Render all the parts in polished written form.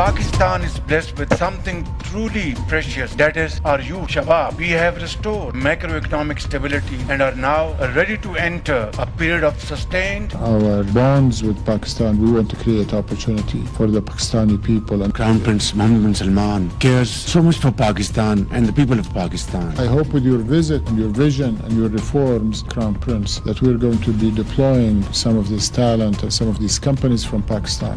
Pakistan is blessed with something truly precious, that is our youth, Shabab. We have restored macroeconomic stability and are now ready to enter a period of sustained. Our bonds with Pakistan, we want to create opportunity for the Pakistani people. And Crown Prince Mohammed bin Salman cares so much for Pakistan and the people of Pakistan. I hope with your visit and your vision and your reforms, Crown Prince, that we're going to be deploying some of this talent and some of these companies from Pakistan.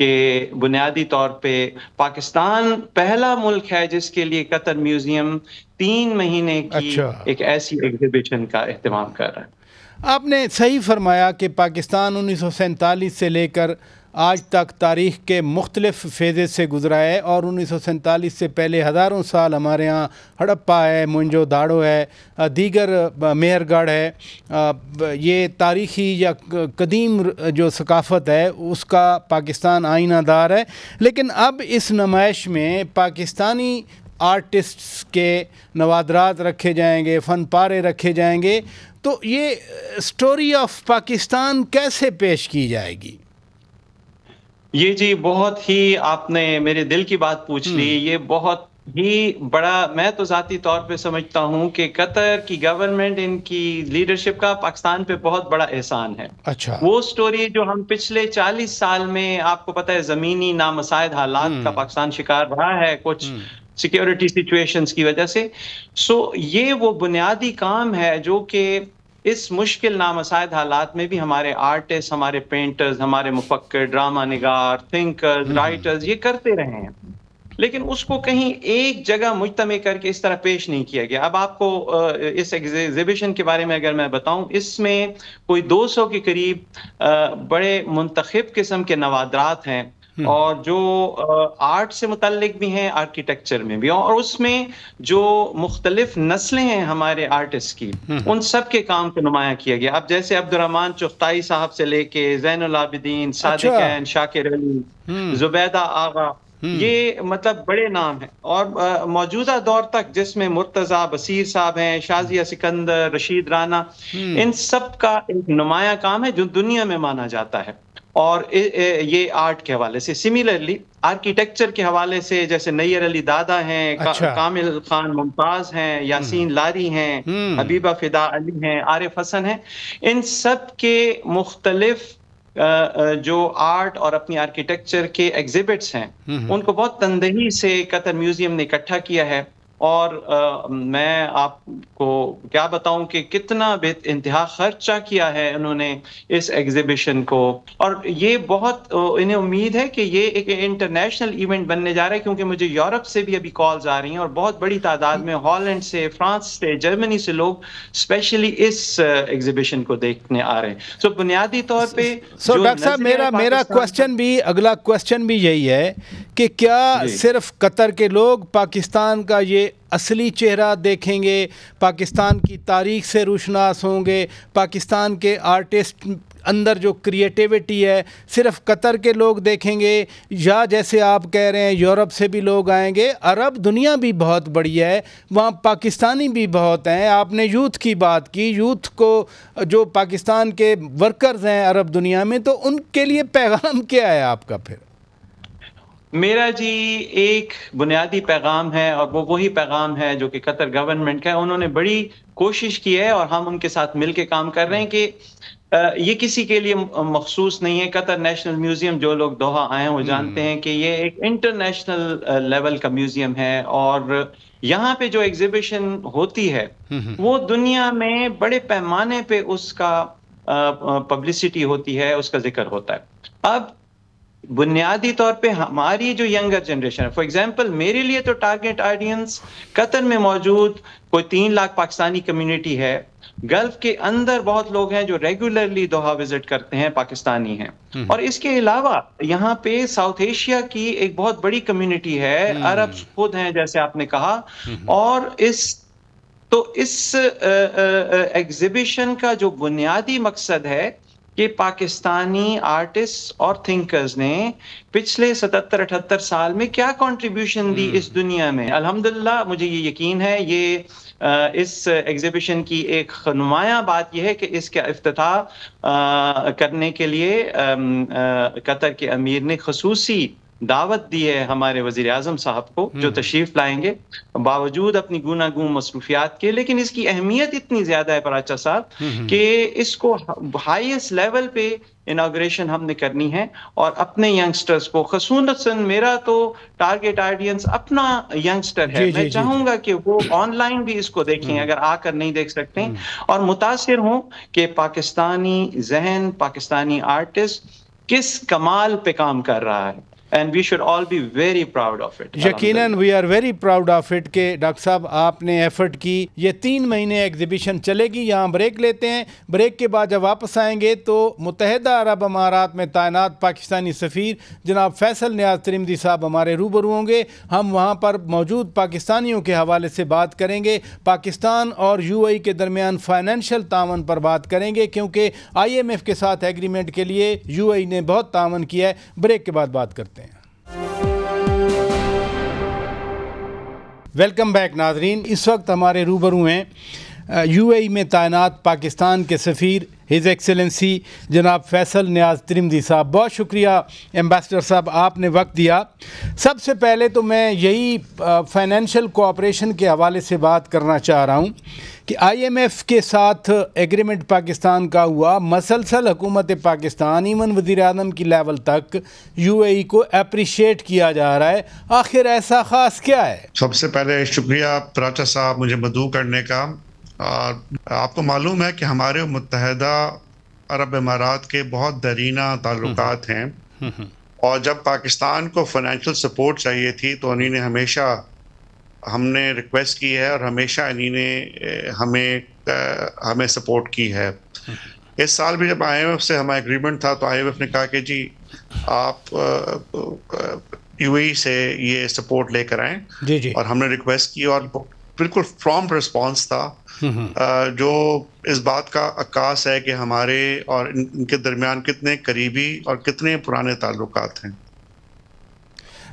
کہ بنیادی طور پہ پاکستان پہلا ملک ہے جس کے لیے قطر museum 3 مہینے کی ایک ایسی ایگزیبیشن کا اہتمام کر رہا ہے۔ آپ نے صحیح فرمایا کہ پاکستان 1947 سے لے کر آج تک تاریخ کے مختلف فیزز سے گزرا ہے، اور 1947 سے پہلے ہزاروں سال ہمارے ہاں ہڑپا ہے، موئنجو داڑو ہے، دیگر مہر گڑھ ہے، یہ تاریخی یا قدیم جو ثقافت ہے اس کا پاکستان آئینہ دار ہے۔ لیکن اب اس نمائش میں پاکستانی آرٹسٹس کے نوادرات رکھے جائیں گے، فن پارے رکھے جائیں گے، تو یہ سٹوری آف پاکستان کیسے پیش کی جائے گی؟ یہ جی بہت ہی آپ نے میرے دل کی بات پوچھ لی۔ یہ بہت ہی بڑا، میں تو ذاتی طور پہ سمجھتا ہوں کہ قطر کی گورنمنٹ، ان کی لیڈرشپ کا پاکستان پہ بہت بڑا احسان ہے۔ اچھا، وہ سٹوری جو ہم پچھلے 40 سال میں، آپ کو پتہ ہے زمینی نامساعد حالات کا پاکستان شکار رہا ہے کچھ سیکیورٹی سچویشنز کی وجہ سے، یہ وہ بنیادی کام ہے جو کہ اس مشکل نامساعد حالات میں بھی ہمارے آرٹسٹ، ہمارے پینٹرز، ہمارے مفکر، ڈرامہ نگار، تھنکرز، رائٹرز یہ کرتے رہے ہیں، لیکن اس کو کہیں ایک جگہ مجتمع کر کے اس طرح پیش نہیں کیا گیا۔ اب آپ کو اس ایگزیبیشن کے بارے میں اگر میں بتاؤں، اس میں کوئی 200 کے قریب بڑے منتخب قسم کے نوادرات ہیں، اور جو آرٹ سے متعلق بھی ہیں، آرکیٹیکچر میں بھی، اور اس میں جو مختلف نسلیں ہیں ہمارے آرٹسٹ کی، ان سب کے کام کو نمایاں کیا گیا۔ اب جیسے عبدالرحمن چغتائی صاحب سے لے کے زین العابدین، صادق عین، شاکر علی، زبیدہ آغا، یہ مطلب بڑے نام ہیں، اور موجودہ دور تک جس میں مرتضیٰ بصیر صاحب ہیں، شازیہ سکندر، رشید رانا، ان سب کا ایک نمایاں کام ہے جو دنیا میں مانا جاتا ہے۔ اور یہ آرٹ کے حوالے سے، سملرلی آرکیٹیکچر کے حوالے سے جیسے نیئر علی دادا ہیں، کامل خان ممتاز ہیں، یاسین لاری ہیں، حبیبہ فدا علی ہیں، عارف حسن ہیں، ان سب کے مختلف جو آرٹ اور اپنی آرکیٹیکچر کے ایگزیبٹس ہیں، ان کو بہت تندہی سے قطر میوزیم نے اکٹھا کیا ہے، اور میں آپ کو کیا بتاؤں کہ کتنا بے انتہا خرچہ کیا ہے انہوں نے اس ایگزیبیشن کو، اور یہ بہت انہیں امید ہے کہ یہ ایک انٹرنیشنل ایونٹ بننے جا رہا ہے، کیونکہ مجھے یورپ سے بھی ابھی کالز آ رہی ہیں، اور بہت بڑی تعداد میں ہالینڈ سے، فرانس سے، جرمنی سے لوگ اسپیشلی اس ایگزیبیشن کو دیکھنے آ رہے ہیں۔ سو بنیادی طور پہ ڈاکٹر صاحب، میرا کوسچن بھی، اگلا کوسچن بھی یہی ہے کہ کیا صرف قطر کے لوگ پاکستان کا یہ اصلی چہرہ دیکھیں گے، پاکستان کی تاریخ سے روشناس ہوں گے، پاکستان کے آرٹسٹ اندر جو کریٹیوٹی ہے صرف قطر کے لوگ دیکھیں گے، یا جیسے آپ کہہ رہے ہیں یورپ سے بھی لوگ آئیں گے؟ عرب دنیا بھی بہت بڑی ہے، وہاں پاکستانی بھی بہت ہیں۔ آپ نے یوتھ کی بات کی، یوتھ کو جو پاکستان کے ورکرز ہیں عرب دنیا میں، تو ان کے لیے پیغام کیا ہے آپ کا پھر؟ میرا جی ایک بنیادی پیغام ہے، اور وہ وہی پیغام ہے جو کہ قطر گورنمنٹ کا ہے۔ انہوں نے بڑی کوشش کی ہے، اور ہم ان کے ساتھ مل کے کام کر رہے ہیں کہ یہ کسی کے لیے مخصوص نہیں ہے۔ قطر نیشنل میوزیم، جو لوگ دوحہ آئے ہیں وہ جانتے ہیں کہ یہ ایک انٹرنیشنل لیول کا میوزیم ہے، اور یہاں پہ جو ایگزیبیشن ہوتی ہے وہ دنیا میں بڑے پیمانے پہ اس کا پبلسٹی ہوتی ہے، اس کا ذکر ہوتا ہے۔ اب بنیادی طور پہ ہماری جو ینگر جنریشن ہے، فار ایگزامپل میرے لیے تو ٹارگیٹ آڈینس قطر میں موجود کوئی 3 لاکھ پاکستانی کمیونٹی ہے، گلف کے اندر بہت لوگ ہیں جو ریگولرلی دوحہ وزٹ کرتے ہیں، پاکستانی ہیں، اور اس کے علاوہ یہاں پہ ساؤتھ ایشیا کی ایک بہت بڑی کمیونٹی ہے، عرب خود ہیں جیسے آپ نے کہا، اور اس ایگزیبیشن کا جو بنیادی مقصد ہے کہ پاکستانی آرٹسٹ اور تھنکرز نے پچھلے 77-78 سال میں کیا کنٹریبیوشن دی اس دنیا میں۔ الحمدللہ مجھے یہ یقین ہے، یہ اس ایگزیبیشن کی ایک نمایاں بات یہ ہے کہ اس کا افتتاح کرنے کے لیے قطر کے امیر نے خصوصی دعوت دی ہے ہمارے وزیر اعظم صاحب کو، جو تشریف لائیں گے باوجود اپنی گوناگون مصروفیات کے، لیکن اس کی اہمیت اتنی زیادہ ہے پراچا صاحب کہ اس کو ہائیسٹ لیول پہ اناگریشن ہم نے کرنی ہے، اور اپنے ینگسٹرز کو، خصوصاً میرا تو ٹارگیٹ آڈینس اپنا ینگسٹر ہے، میں چاہوں گا کہ وہ آن لائن بھی اس کو دیکھیں اگر آ کر نہیں دیکھ سکتے، اور متاثر ہوں کہ پاکستانی ذہن، پاکستانی آرٹسٹ کس کمال پہ کام کر رہا ہے. And we should all be very proud of it. یقیناً we are very proud of it کہ ڈاکٹر صاحب آپ نے ایفرٹ کی. یہ 3 مہینے ایگزیبیشن چلے گی. یہاں بریک لیتے ہیں. بریک کے بعد جب واپس آئیں گے تو متحدہ عرب امارات میں تعینات پاکستانی سفیر جناب فیصل نیاز ترمذی صاحب ہمارے روبرو ہوں گے. ہم وہاں پر موجود پاکستانیوں کے حوالے سے بات کریں گے. پاکستان اور یو اے ای کے درمیان فائنینشیل تعاون پر بات کریں گے کیونکہ IMF کے ساتھ ایگریمنٹ کے لیے یو اے ای نے بہت تعاون کیا ہے. بریک کے بعد بات کرتے ہیں. ویلکم بیک ناظرین. اس وقت ہمارے روبرو ہیں یو اے ای میں تعینات پاکستان کے سفیر ہز ایکسلنسی جناب فیصل نیاز ترمذی صاحب. بہت شکریہ ایمبیسڈر صاحب آپ نے وقت دیا. سب سے پہلے تو میں یہی فائنینشیل کوآپریشن کے حوالے سے بات کرنا چاہ رہا ہوں کہ IMF کے ساتھ ایگریمنٹ پاکستان کا ہوا. مسلسل حکومت پاکستان ایون وزیر اعظم کی لیول تک یو اے ای کو اپریشیٹ کیا جا رہا ہے. آخر ایسا خاص کیا ہے؟ سب سے پہلے شکریہ پراچا صاحب مجھے مدعو کرنے کا. اور آپ کو معلوم ہے کہ ہمارے متحدہ عرب امارات کے بہت دیرینہ تعلقات ہیں اور جب پاکستان کو فائنینشیل سپورٹ چاہیے تھی تو انہی نے ہمیشہ ہم نے ریکویسٹ کی ہے اور ہمیشہ انہی نے ہمیں سپورٹ کی ہے. اس سال بھی جب IMF سے ہمارا ایگریمنٹ تھا تو IMF نے کہا کہ جی آپ یو اے ای سے یہ سپورٹ لے کر آئیں جی اور ہم نے ریکویسٹ کی اور بالکل پرومپٹ رسپانس تھا جو اس بات کا عکاس ہے کہ ہمارے اور ان کے درمیان کتنے قریبی اور کتنے پرانے تعلقات ہیں.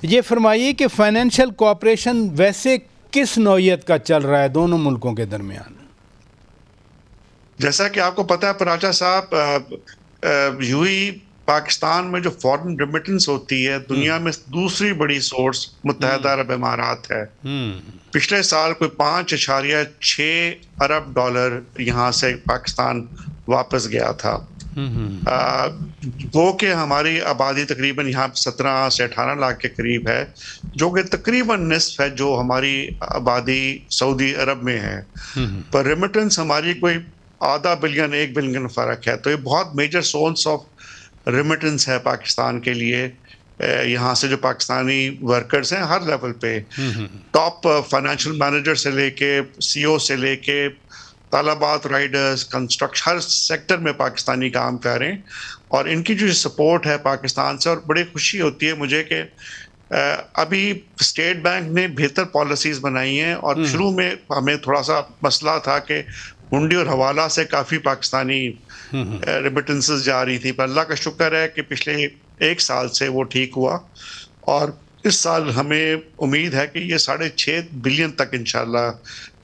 یہ فرمائیے کہ فائنینشیل کوآپریشن ویسے کس نوعیت کا چل رہا ہے دونوں ملکوں کے درمیان؟ جیسا کہ آپ کو پتہ ہے پراچا صاحب یو اے ای پاکستان میں جو فورن ریمیٹنس ہوتی ہے دنیا میں دوسری بڑی سورس متحدہ عرب امارات ہے. پچھلے سال کوئی 5.6 ارب ڈالر یہاں سے پاکستان واپس گیا تھا. وہ کہ ہماری آبادی تقریباً یہاں 17 سے 18 لاکھ کے قریب ہے جو کہ تقریباً نصف ہے جو ہماری آبادی سعودی عرب میں ہے. پر ریمیٹنس ہماری کوئی ½ بلین 1 بلین فرق ہے. تو یہ بہت میجر سورس آف ریمیٹنس ہے پاکستان کے لیے. یہاں سے جو پاکستانی ورکرز ہیں ہر لیول پہ ٹاپ فائنینشیل مینیجر سے لے کے CEO سے لے کے طالبات رائڈرز کنسٹرکشن ہر سیکٹر میں پاکستانی کام کر رہے ہیں اور ان کی جو سپورٹ ہے پاکستان سے. اور بڑی خوشی ہوتی ہے مجھے کہ ابھی اسٹیٹ بینک نے بہتر پالیسیز بنائی ہیں اور شروع میں ہمیں تھوڑا سا مسئلہ تھا کہ ہنڈی اور حوالہ سے کافی پاکستانی ریمیٹنسز جا رہی تھی. پر اللہ کا شکر ہے کہ پچھلے 1 سال سے وہ ٹھیک ہوا اور اس سال ہمیں امید ہے کہ یہ 6.5 بلین تک انشاءاللہ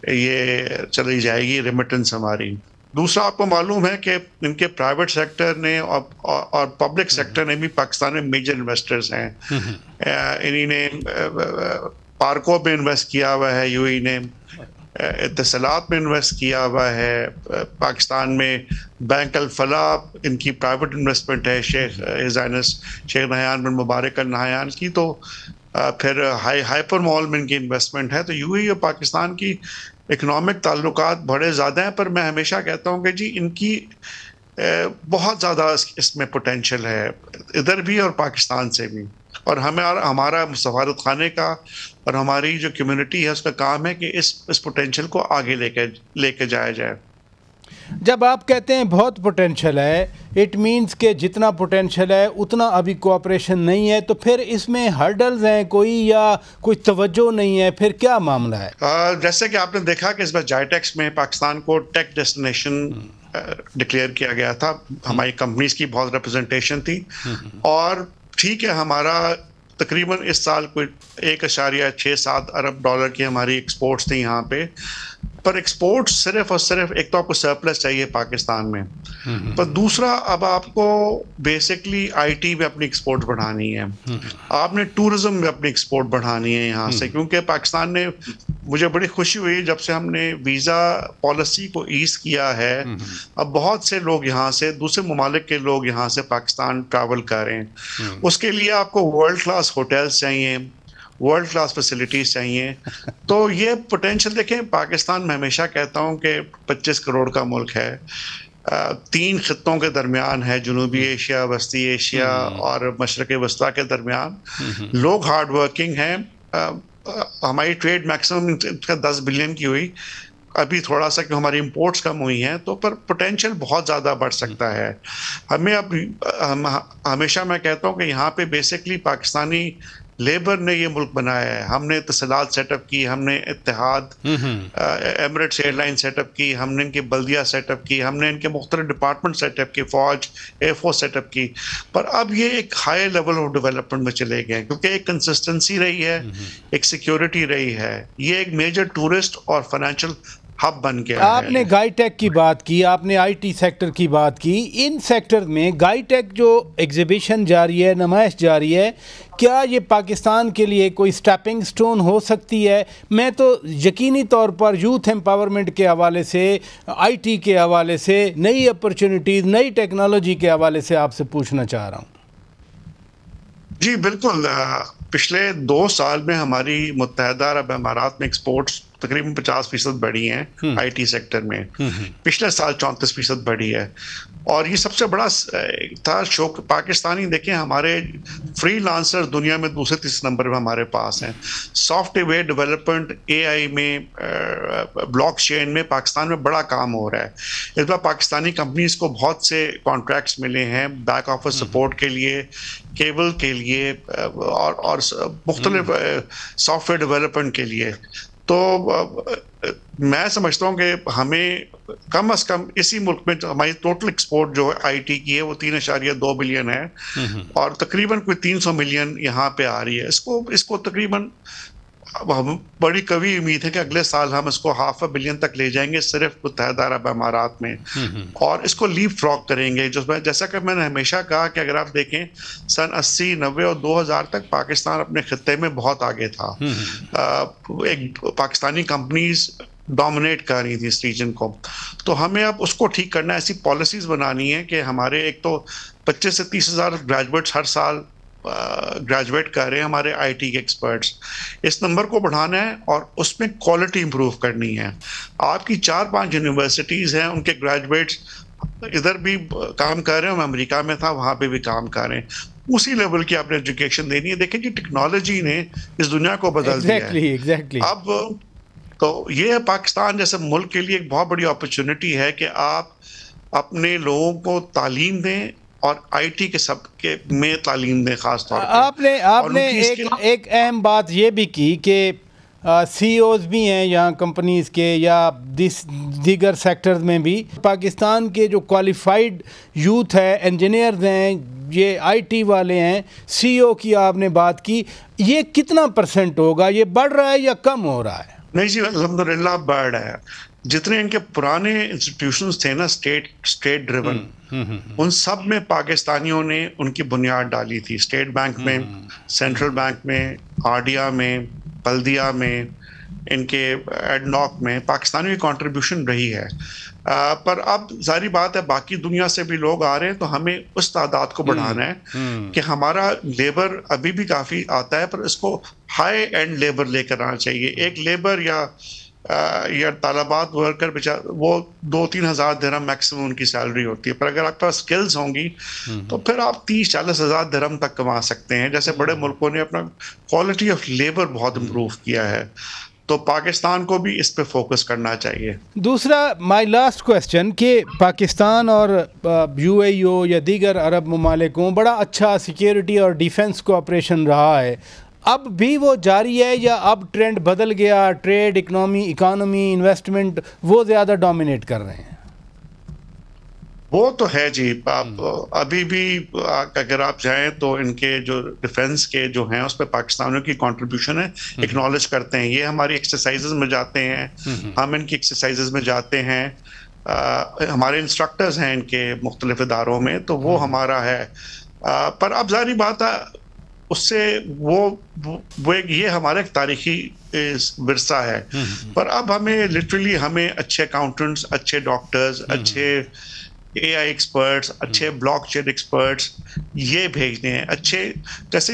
یہ چلی جائے گی ریمیٹنس ہماری. دوسرا آپ کو معلوم ہے کہ ان کے پرائیویٹ سیکٹر نے اور پبلک سیکٹر نے بھی پاکستان میں میجر انویسٹرز ہیں. انہی نے پارکوں میں انویسٹ کیا ہوا ہے, یو اے ای نے اتصالات میں انویسٹ کیا ہوا ہے, پاکستان میں بینک الفلاح ان کی پرائیویٹ انویسٹمنٹ ہے شیخ ہزائنس شیخ نہیان بن مبارک النہیان کی, تو پھر ہائپر مال میں ان کی انویسٹمنٹ ہے. تو یو اے ای اور پاکستان کی اکنامک تعلقات بڑے زیادہ ہیں, پر میں ہمیشہ کہتا ہوں کہ جی ان کی بہت زیادہ اس میں پوٹینشیل ہے ادھر بھی اور پاکستان سے بھی. اور ہمارا سفارت خانے کا اور ہماری جو کمیونٹی ہے اس کا کام ہے کہ اس پوٹینشیل کو آگے لے کے جایا جائے. جب آپ کہتے ہیں بہت پوٹینشیل ہے, اٹ مینز کہ جتنا پوٹینشیل ہے اتنا ابھی کوآپریشن نہیں ہے, تو پھر اس میں ہرڈلز ہیں کوئی یا کوئی توجہ نہیں ہے, پھر کیا معاملہ ہے؟ جیسے کہ آپ نے دیکھا کہ اس بار جائیٹیکس میں پاکستان کو ٹیک ڈیسٹینیشن ڈکلیئر کیا گیا تھا. ہماری کمپنیز کی بہت ریپرزنٹیشن تھی اور ٹھیک ہے ہمارا تقریباً اس سال کوئی 1.67 ارب ڈالر کی ہماری ایکسپورٹس تھیں یہاں پہ. پر ایکسپورٹ صرف اور صرف ایک تو آپ کو سرپلس چاہیے پاکستان میں, پر دوسرا اب آپ کو بیسکلی IT میں اپنی ایکسپورٹ بڑھانی ہے, آپ نے ٹورزم میں اپنی ایکسپورٹ بڑھانی ہے یہاں سے, کیونکہ پاکستان نے, مجھے بڑی خوشی ہوئی جب سے ہم نے ویزا پالیسی کو ایز کیا ہے, اب بہت سے لوگ یہاں سے دوسرے ممالک کے لوگ یہاں سے پاکستان ٹریول کر رہے ہیں. اس کے لیے آپ کو ورلڈ کلاس ہوٹلز چاہیے, ورلڈ کلاس فیسلٹیز چاہیے. تو یہ پوٹینشیل دیکھیں, پاکستان میں ہمیشہ کہتا ہوں کہ 25 کروڑ کا ملک ہے, 3 خطوں کے درمیان ہے، جنوبی ایشیا، وسطی ایشیا اور مشرق وسطیٰ کے درمیان. لوگ ہارڈ ورکنگ ہیں. ہماری ٹریڈ میکسیمم 10 بلین کی ہوئی، ابھی تھوڑا سا کہ ہماری امپورٹس کم ہوئی ہیں، تو پر پوٹینشیل بہت زیادہ بڑھ سکتا ہے. ہمیں اب ہمیشہ میں کہتا ہوں کہ یہاں پہ بیسکلی پاکستانی لیبر نے یہ ملک بنایا ہے. ہم نے اتصالات سیٹ اپ کی، ہم نے Etihad Emirates airline set up کی، ہم نے ان کی بلدیہ سیٹ اپ کی، ہم نے ان کے مختلف ڈپارٹمنٹ سیٹ اپ کی، فوج ایئر فورس سیٹ اپ کی. پر اب یہ ایک ہائی لیول آف ڈیولپمنٹ میں چلے گئے کیونکہ ایک کنسسٹنسی رہی ہے، ایک سیکیورٹی رہی ہے. یہ ایک میجر ٹورسٹ اور فائنینشیل ہب بن گیا ہے. آپ نے گائی ٹیک کی بات کی، آپ نے آئی ٹی سیکٹر کی بات کی. ان سیکٹر میں گائی ٹیک جو ایگزیبیشن جاری ہے، نمائش جاری ہے، کیا یہ پاکستان کے لیے کوئی سٹیپنگ سٹون ہو سکتی ہے؟ میں تو یقینی طور پر یوتھ امپاورمنٹ کے حوالے سے، آئی ٹی کے حوالے سے، نئی اپرچونٹیز، نئی ٹیکنالوجی کے حوالے سے آپ سے پوچھنا چاہ رہا ہوں. جی بالکل. پچھلے 2 سال میں ہماری متحدہ عرب امارات میں ایکسپورٹس تقریباً 50% بڑھی ہیں آئی ٹی سیکٹر میں. پچھلے سال 34% بڑھی ہے. اور یہ سب سے بڑا تھا شوق. پاکستانی دیکھیں، ہمارے فری لانسر دنیا میں 2-3 نمبر میں ہمارے پاس ہیں. سافٹ ویئر ڈیولپمنٹ، اے آئی میں، بلاک چین میں پاکستان میں بڑا کام ہو رہا ہے. اس بار پاکستانی کمپنیز کو بہت سے کانٹریکٹس ملے ہیں بیک آفس سپورٹ کے لیے، کیبل کے لیے اور مختلف سافٹ ویئر ڈیولپمنٹ کے لیے. تو میں سمجھتا ہوں کہ ہمیں کم از کم اسی ملک میں ہماری ٹوٹل ایکسپورٹ جو آئی ٹی کی ہے وہ 3.2 بلین ہے، اور تقریباً کوئی 300 ملین یہاں پہ آ رہی ہے. اس کو تقریباً بڑی قوی امید ہے کہ اگلے سال ہم اس کو 500 ملین تک لے جائیں گے صرف متحدہ عرب امارات میں، اور اس کو لیپ فراگ کریں گے. جیسا کہ میں نے ہمیشہ کہا کہ اگر آپ دیکھیں سن 80، 90 اور 2000 تک پاکستان اپنے خطے میں بہت آگے تھا. ایک پاکستانی کمپنیز ڈومینیٹ کر رہی تھی اس ریجن کو. تو ہمیں اب اس کو ٹھیک کرنا ہے، ایسی پالیسیز بنانی ہے کہ ہمارے ایک تو 25 سے 30 ہزار گریجویٹس ہر سال گریجویٹ کر رہے ہیں ہمارے آئی ٹی کے ایکسپرٹس. اس نمبر کو بڑھانا ہے اور اس میں کوالٹی امپروو کرنی ہے. آپ کی 4-5 یونیورسٹیز ہیں، ان کے گریجویٹس ادھر بھی کام کر رہے ہیں. میں امریکہ میں تھا، وہاں پہ بھی کام کر رہے ہیں. اسی لیول کی آپ نے ایجوکیشن دینی ہے. دیکھیں جی، ٹیکنالوجی نے اس دنیا کو بدل دیا ہے. اب تو یہ پاکستان جیسے ملک کے لیے ایک بہت بڑی اپرچونٹی ہے کہ آپ اپنے لوگوں کو تعلیم دیں اور آئی ٹی کے سب کے میں تعلیم دیں. خاص طور پہ آپ نے ایک اہم بات یہ بھی کی کہ سی اوز بھی ہیں یہاں کمپنیز کے یا دیگر سیکٹرز میں بھی. پاکستان کے جو کوالیفائڈ یوتھ ہے، انجینئرز ہیں، یہ آئی ٹی والے ہیں، سی او کی آپ نے بات کی، یہ کتنا % ہوگا؟ یہ بڑھ رہا ہے یا کم ہو رہا ہے؟ نہیں جی، الحمدللہ بڑھ رہا ہے. جتنے ان کے پرانے انسٹیٹیوشنز تھے نا اسٹیٹ ڈریون، ان سب میں پاکستانیوں نے ان کی بنیاد ڈالی تھی. اسٹیٹ بینک میں، سینٹرل بینک میں، آرڈیا میں، بلدیہ میں، ان کے ایڈناک میں پاکستانیوں کی کنٹریبیوشن رہی ہے. پر اب ظاہری بات ہے باقی دنیا سے بھی لوگ آ رہے ہیں، تو ہمیں اس تعداد کو بڑھانا ہے کہ ہمارا لیبر ابھی بھی کافی آتا ہے، پر اس کو ہائی اینڈ لیبر لے کر آنا چاہیے. ایک لیبر یا طالبات ورکر وہ 2-3 ہزار درہم میکسیمم ان کی سیلری ہوتی ہے. پر اگر آپ کے پاس اسکلز ہوں گی تو پھر آپ 30-40 ہزار درہم تک کما سکتے ہیں. جیسے بڑے ملکوں نے اپنا کوالٹی آف لیبر بہت امپروو کیا ہے، تو پاکستان کو بھی اس پہ فوکس کرنا چاہیے. دوسرا، مائی لاسٹ کویسچن، کہ پاکستان اور یو اے ای او یا دیگر عرب ممالکوں بڑا اچھا سیکیورٹی اور ڈیفنس کوآپریشن رہا ہے، اب بھی وہ جاری ہے یا اب ٹرینڈ بدل گیا؟ ٹریڈ، اکانومی، انویسٹمنٹ وہ زیادہ ڈومینیٹ کر رہے ہیں؟ وہ تو ہے جی. ابھی بھی اگر آپ جائیں تو ان کے جو ڈیفنس کے جو ہیں اس پہ پاکستانیوں کی کنٹریبیوشن ہے، اکنالج کرتے ہیں. یہ ہماری ایکسرسائزز میں جاتے ہیں، ہم ان کی ایکسرسائزز میں جاتے ہیں. ہمارے انسٹرکٹرز ہیں ان کے مختلف اداروں میں، تو وہ ہمارا ہے. پر اب ظاہری بات ہے اس سے یہ ہمارا ایک تاریخی ورثہ ہے. پر اب ہمیں اچھے اکاؤنٹنٹس، اچھے ڈاکٹرز، اچھے اے آئی ایکسپرٹس، اچھے بلاک چین ایکسپرٹس یہ بھیجنے ہیں. اچھے جیسے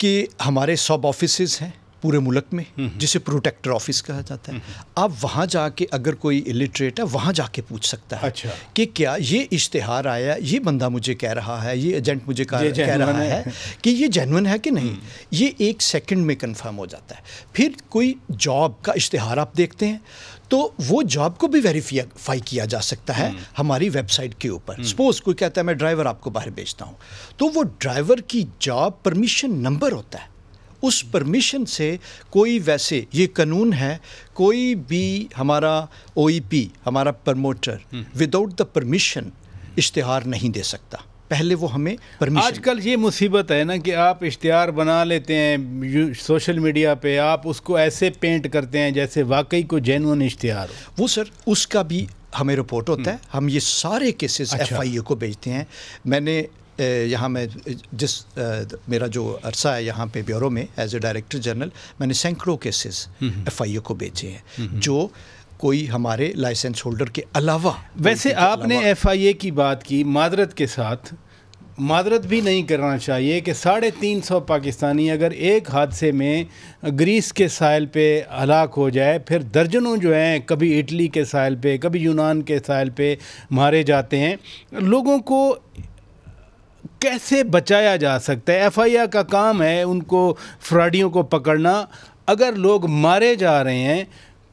کہ ہمارے سب آفیسز ہیں پورے ملک میں جسے پروٹیکٹر آفس کہا جاتا ہے. آپ وہاں جا کے اگر کوئی الٹریٹ ہے وہاں جا کے پوچھ سکتا ہے کہ کیا یہ اشتہار آیا, یہ بندہ مجھے کہہ رہا ہے, یہ ایجنٹ مجھے کہہ رہا ہے کہ یہ جینون ہے کہ نہیں. یہ 1 سیکنڈ میں کنفرم ہو جاتا ہے. پھر کوئی جاب کا اشتہار آپ دیکھتے ہیں تو وہ جاب کو بھی ویریفائی کیا جا سکتا ہے ہماری ویب سائٹ کے اوپر. سپوز کوئی کہتا ہے میں ڈرائیور آپ کو باہر بھیجتا ہوں, تو وہ ڈرائیور کی جاب پرمیشن نمبر ہوتا ہے. اس پرمیشن سے کوئی ویسے یہ قانون ہے کوئی بھی ہمارا OEP ہمارا پروموٹر وداؤٹ دا پرمیشن اشتہار نہیں دے سکتا. پہلے وہ ہمیں پرمیشن. آج کل یہ مصیبت ہے نا کہ آپ اشتہار بنا لیتے ہیں سوشل میڈیا پہ, آپ اس کو ایسے پینٹ کرتے ہیں جیسے واقعی کوئی جینون اشتہار ہو. وہ سر اس کا بھی ہمیں رپورٹ ہوتا ہے. ہم یہ سارے کیسز FIA کو بھیجتے ہیں. میں نے یہاں میں میرا جو عرصہ ہے یہاں پہ بیورو میں ایز اے ڈائریکٹر جنرل میں نے سینکڑوں کیسز FIA کو بھیجے ہیں جو کوئی ہمارے لائسنس ہولڈر کے علاوہ. ویسے آپ نے FIA کی بات کی, معذرت کے ساتھ معذرت بھی نہیں کرنا چاہیے کہ 350 پاکستانی اگر ایک حادثے میں گریس کے ساحل پہ ہلاک ہو جائے, پھر درجنوں جو ہیں کبھی اٹلی کے ساحل پہ کبھی یونان کے ساحل پہ مارے جاتے ہیں. لوگوں کو کیسے بچایا جا سکتا ہے؟ FIA کا کام ہے ان کو فراڈیوں کو پکڑنا. اگر لوگ مارے جا رہے ہیں,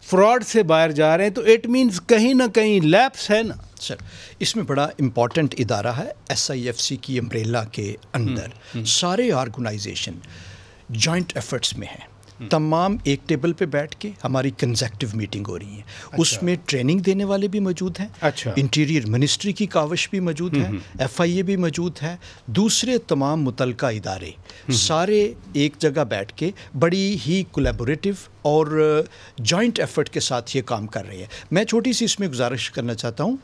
فراڈ سے باہر جا رہے ہیں, تو اٹ مینز کہیں نہ کہیں لیپس ہے نا. سر اس میں بڑا امپورٹنٹ ادارہ ہے SIFC کی امبریلا کے اندر سارے آرگنائزیشن جوائنٹ ایفرٹس میں ہیں. تمام ایک ٹیبل پہ بیٹھ کے ہماری کنزیکٹیو میٹنگ ہو رہی ہے. اس میں ٹریننگ دینے والے بھی موجود ہیں, انٹیریئر منسٹری کی کاوش بھی موجود ہے, FIA بھی موجود ہے, دوسرے تمام متعلقہ ادارے سارے ایک جگہ بیٹھ کے بڑی ہی کولیبوریٹو اور جوائنٹ ایفرٹ کے ساتھ یہ کام کر رہے ہیں. میں چھوٹی سی اس میں گزارش کرنا چاہتا ہوں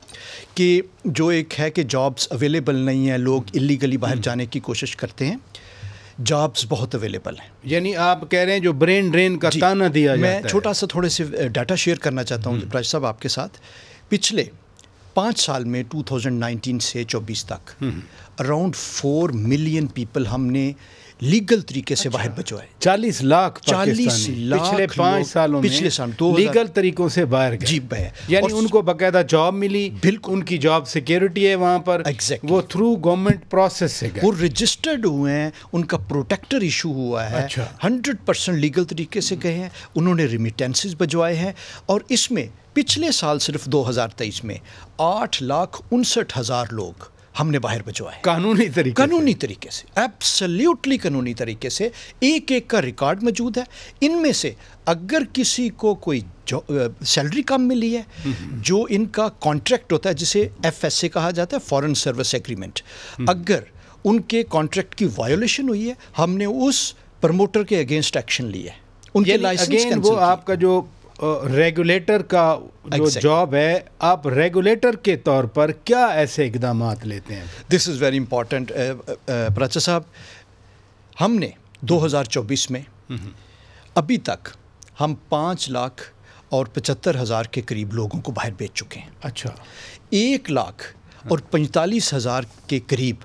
کہ جو ایک ہے کہ جابس اویلیبل نہیں ہیں, لوگ اللیگلی باہر جانے کی کوشش کرتے ہیں, جابس بہت اویلیبل ہیں. یعنی آپ کہہ رہے ہیں جو برین ڈرین کا تانا دیا جاتا ہے. میں چھوٹا سا تھوڑے سے ڈاٹا شیئر کرنا چاہتا ہوں راج صاحب آپ کے ساتھ. پچھلے 5 سال میں 2019 سے 24 تک اراؤنڈ 4 ملین پیپل ہم نے لیگل طریقے سے باہر بچوائے. 40 لاکھ پچھلے 5 سالوں میں لیگل طریقوں سے باہر گئے. جی یعنی ان کو باقاعدہ جاب ملی, بالکل ان کی جاب سیکیورٹی ہے وہاں پر, وہ تھرو گورنمنٹ پروسیس سے گئے, وہ رجسٹرڈ ہوئے ہیں, ان کا پروٹیکٹر ایشو ہوا ہے, 100% لیگل طریقے سے گئے ہیں, انہوں نے ریمیٹنسز بجوائے ہیں. اور اس میں پچھلے سال صرف 2023 میں 8,59,000 لوگ ہم نے باہر بچوائے قانونی طریقے سے, ایبسلیوٹلی قانونی طریقے سے. ایک کا ریکارڈ موجود ہے. ان میں سے اگر کسی کو کوئی سیلری کم ملی ہے, جو ان کا کانٹریکٹ ہوتا ہے جسے FSA کہا جاتا ہے, فارن سروس ایگریمنٹ, اگر ان کے کانٹریکٹ کی وائیولیشن ہوئی ہے, ہم نے اس پروموٹر کے اگینسٹ ایکشن لیا ہے. ان کے لائسنس وہ آپ کا جو ریگولیٹر کا جو جاب ہے, آپ ریگولیٹر کے طور پر کیا ایسے اقدامات لیتے ہیں؟ دس از ویری امپورٹنٹ پراچا صاحب. ہم نے 2024 میں ابھی تک ہم 5,75,000 کے قریب لوگوں کو باہر بھیج چکے ہیں. 1,45,000 کے قریب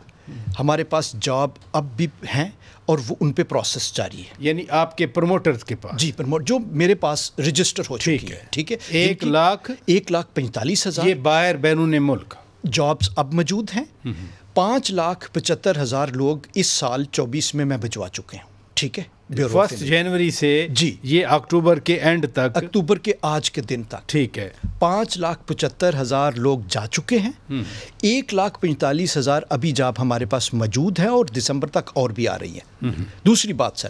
ہمارے پاس جاب اب بھی ہیں اور وہ ان پہ پروسیس جاری ہے. یعنی آپ کے پروموٹرز کے پاس؟ جی, جو میرے پاس رجسٹر ہو چکی ہے. ٹھیک ہے, 1,45,000 یہ باہر بیرون ملک جابس اب موجود ہیں. 5,75,000 لوگ اس سال 24 میں بھجوا چکے ہیں. ٹھیک ہے, 1 جنوری سے جی یہ اکتوبر کے اینڈ تک, اکتوبر کے آج کے دن تک. ٹھیک ہے, 5,75,000 لوگ جا چکے ہیں. 1,45,000 ابھی جاب ہمارے پاس موجود ہے اور دسمبر تک اور بھی آ رہی ہے. دوسری بات سر,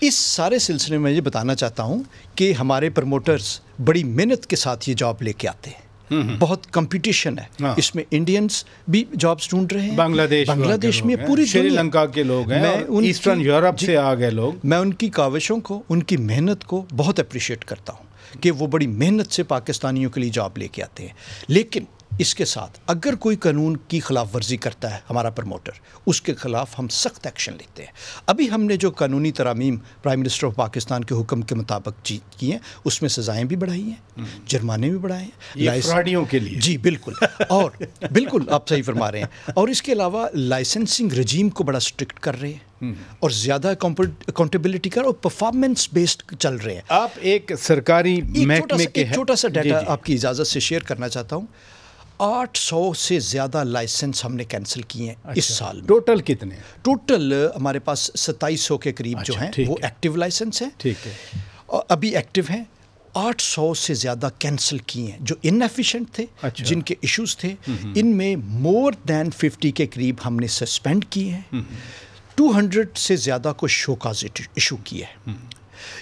اس سارے سلسلے میں یہ بتانا چاہتا ہوں کہ ہمارے پروموٹرز بڑی محنت کے ساتھ یہ جاب لے کے آتے ہیں. بہت کمپٹیشن ہے اس میں. انڈینز بھی جابس ڈھونڈ رہے ہیں, بنگلہ دیش میں, پوری سری لنکا کے لوگ ہیں, ایسٹرن یورپ سے آ گئے لوگ. میں ان کی کاوشوں کو, ان کی محنت کو بہت اپریشیٹ کرتا ہوں کہ وہ بڑی محنت سے پاکستانیوں کے لیے جاب لے کے آتے ہیں. لیکن اس کے ساتھ اگر کوئی قانون کی خلاف ورزی کرتا ہے ہمارا پروموٹر، اس کے خلاف ہم سخت ایکشن لیتے ہیں۔ ابھی ہم نے جو قانونی ترامیم پرائم منسٹر آف پاکستان کے حکم کے مطابق کی ہیں، اس میں سزائیں بھی بڑھائی ہیں، جرمانے بھی بڑھائے ہیں، یہ فراڈیوں کے لیے۔ جی بالکل، اور بالکل آپ صحیح فرما رہے ہیں، اور اس کے علاوہ لائسنسنگ رجیم کو بڑا اسٹرکٹ کر رہے ہیں اور زیادہ اکاؤنٹیبلٹی کر اور پرفارمنس بیسڈ چل رہے ہیں۔ آپ ایک سرکاری محکمے کے ایک چھوٹا سا ڈیٹا آپ کی اجازت سے شیئر کرنا چاہتا ہوں۔ 800 سے زیادہ لائسنس ہم نے کینسل کیے ہیں اس سال میں۔ ٹوٹل کتنے؟ ٹوٹل ہمارے پاس 2700 کے قریب جو ہیں وہ ایکٹیو لائسنس ہیں، ٹھیک ہے، ابھی ایکٹیو ہیں۔ 800 سے زیادہ کینسل کیے ہیں جو ان ایفیشینٹ تھے، جن کے ایشوز تھے، ان میں مور دین 50 کے قریب ہم نے سسپینڈ کیے ہیں، 200 سے زیادہ کو شوکاز ایشو کیا ہے۔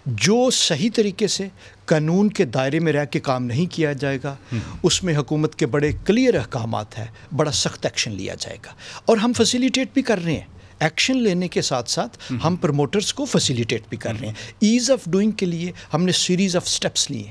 جو صحیح طریقے سے قانون کے دائرے میں رہ کے کام نہیں کیا جائے گا، اس میں حکومت کے بڑے کلیئر احکامات ہیں، بڑا سخت ایکشن لیا جائے گا، اور ہم فیسیلیٹیٹ بھی کر رہے ہیں۔ ایکشن لینے کے ساتھ ساتھ ہم پروموٹرز کو فیسیلیٹیٹ بھی کر رہے ہیں۔ ایز آف ڈوئنگ کے لیے ہم نے سیریز آف سٹیپس لیے،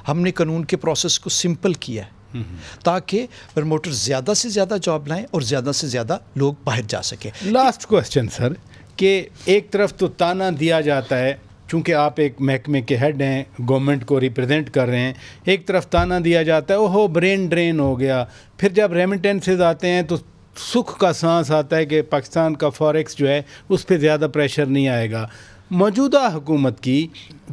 ہم نے قانون کے پروسیس کو سمپل کیا ہے تاکہ پروموٹر زیادہ سے زیادہ جاب لائیں اور زیادہ سے زیادہ لوگ باہر جا سکیں۔ لاسٹ کوسچن سر، کہ ایک طرف تو تانا دیا جاتا ہے، چونکہ آپ ایک محکمے کے ہیڈ ہیں، گورنمنٹ کو ریپرزینٹ کر رہے ہیں، ایک طرف تانا دیا جاتا ہے اوہو برین ڈرین ہو گیا، پھر جب ریمیٹنسز آتے ہیں تو سکھ کا سانس آتا ہے کہ پاکستان کا فوریکس جو ہے اس پہ زیادہ پریشر نہیں آئے گا۔ موجودہ حکومت کی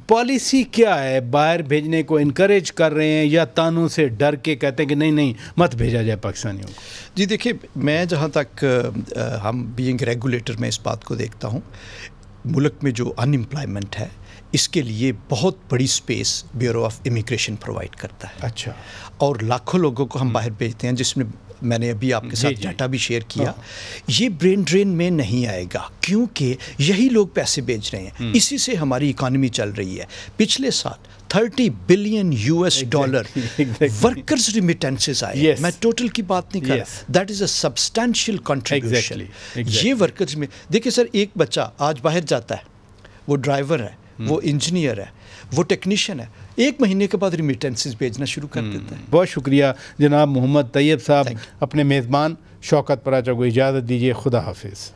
پالیسی کیا ہے؟ باہر بھیجنے کو انکریج کر رہے ہیں یا تانوں سے ڈر کے کہتے ہیں کہ نہیں نہیں مت بھیجا جائے پاکستانیوں کو؟ جی دیکھیے، میں جہاں تک ہم بینگ ریگولیٹر میں اس بات کو دیکھتا ہوں، ملک میں جو ان امپلائمنٹ ہے اس کے لیے بہت بڑی space bureau of immigration provide کرتا ہے۔ اچھا، اور لاکھوں لوگوں کو ہم باہر بھیجتے ہیں، جس میں نے ابھی آپ کے ساتھ ڈیٹا بھی شیئر کیا۔ یہ برین ڈرین میں نہیں آئے گا کیونکہ یہی لوگ پیسے بیچ رہے ہیں، اسی سے ہماری اکانومی چل رہی ہے۔ پچھلے سال $30 بلین ورکرز ریمیٹنسز آئے، میں ٹوٹل کی بات نہیں کر رہا، that is a substantial contribution. یہ ورکرز میں دیکھیں سر، ایک بچہ آج باہر جاتا ہے، وہ ڈرائیور ہے، وہ انجینئر ہے، وہ ٹیکنیشین ہے، 1 مہینے کے بعد ریمیٹنسز بھیجنا شروع کر دیتا ہے۔ بہت شکریہ جناب محمد طیب صاحب۔ اپنے میزبان شوکت پراچا کو اجازت دیجیے، خدا حافظ۔